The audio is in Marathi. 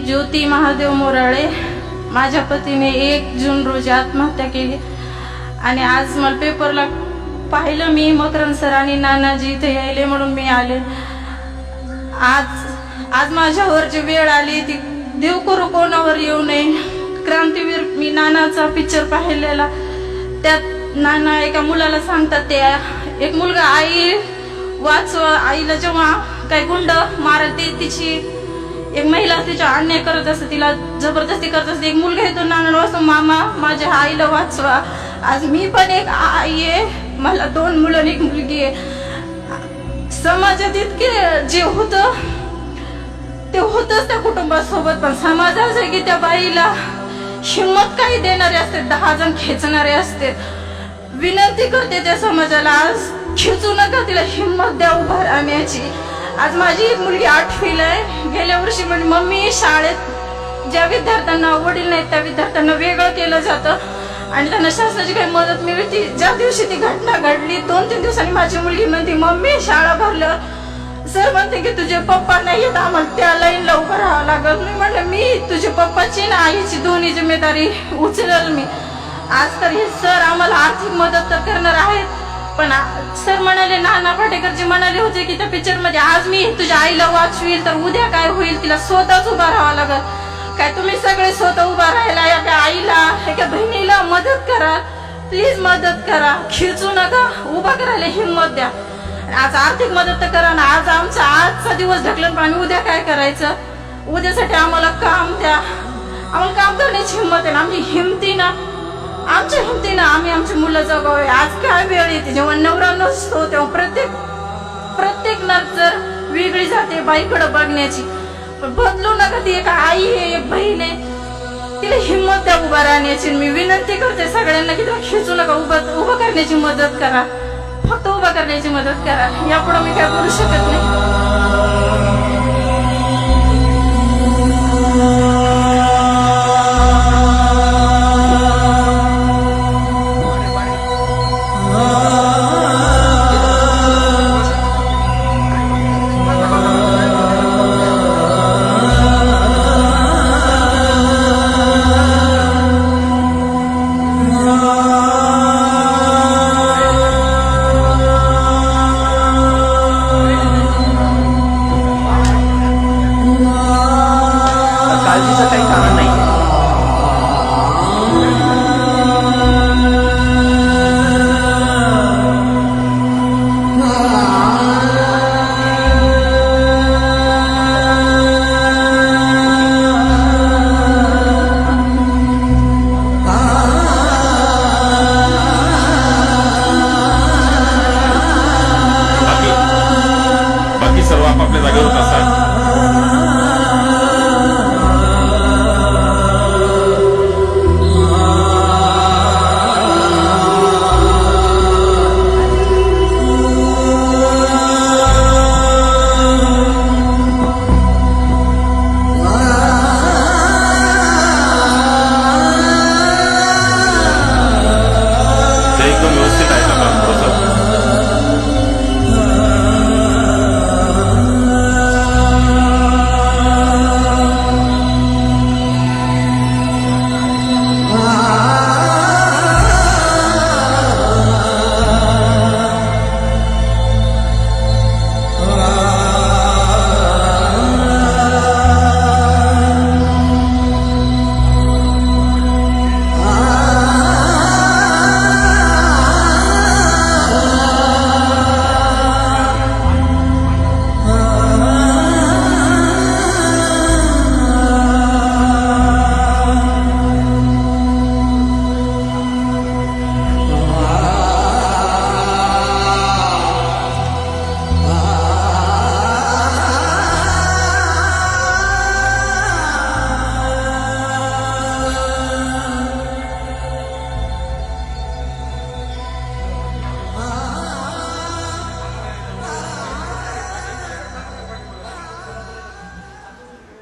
ज्योती महादेव मोराळे, माझ्या पतीने 1 जून रोजी आत्महत्या केली. आणि आज मला पेपरला पाहिलं मी, मकरंद सर आणि नानाजी इथे यायले म्हणून मी आले. आज माझ्यावर जी वेळ आली ती देव करू कोणावर येऊ नये. क्रांतीवीर मी नानाचा पिक्चर पाहिलेला, त्यात नाना एका मुलाला सांगतात, ते एक मुलगा आई वाचवा, आईला जेव्हा काही गुंड मारते, तिची एक महिला तिच्या अन्याय करत असते, तिला जबरदस्ती करत असते, एक मुलगा येतो नाना वाचतो, मामा माझ्या आईला वाचवा. आज मी पण एक आई आहे, मला 2 मुलं आणि 1 मुलगी आहे. समाजात इतके जे होतं ते होतच त्या कुटुंबासोबत, पण समाजाचं की त्या बाईला हिंमत काही देणारे असते, 10 जण खेचणारे असते. विनंती करते त्या समाजाला, आज खेचू नका, तिला हिंमत द्या उभा राहण्याची. आज माझी एक मुलगी 8वीला आहे. गेल्या वर्षी म्हणजे मम्मी शाळेत ज्या विद्यार्थ्यांना वडील नाहीत त्या विद्यार्थ्यांना वेगळं केलं जातं आणि त्यांना शासनाची काही मदत मिळते. ज्या दिवशी ती घटना घडली 2-3 दिवसांनी माझी मुलगी म्हणते, मम्मी शाळा भरल्यावर सर म्हणते की तुझे पप्पा नाही येत, आम्हाला त्या लाईनला उभं राहावं लागल. मी म्हटलं मी तुझ्या पप्पाची ना आईची दोन्ही जिम्मेदारी उचलेल मी. आज तर हे सर आम्हाला आर्थिक मदत तर करणार आहेत, पण सर म्हणाले, नाना पाटेकरजी म्हणाले होते की त्या पिक्चर मध्ये, आज मी तुझ्या आईला वाचवील तर उद्या काय होईल, तिला स्वतःच उभा राहावं लागल. काय तुम्ही सगळे स्वतः उभा राहायला, एका आईला एका बहिणीला मदत करा, प्लीज मदत करा, खिचू नका, उभा करायला हिंमत द्या. आज आर्थिक मदत तर करा ना. आज आजचा दिवस ढकलून आम्ही उद्या काय करायचं, उद्यासाठी आम्हाला काम द्या, आम्हाला काम करण्याची हिंमत आहे ना. आमच्या हिमतीनं आम्ही आमची मुलं जगावे. आज काय वेळ येते जेव्हा नवरा नसतो, तेव्हा प्रत्येक नजर वेगळी जाते बाईकडे बघण्याची. पण बदलू नका, ती एक आई आहे, एक बहीण आहे, तिला हिंमत द्या उभा राहण्याची. मी विनंती करते सगळ्यांना की तिला खिचू नका, उभं करण्याची मदत करा, फक्त उभं करण्याची मदत करा. यापुढे मी काय करू शकत नाही.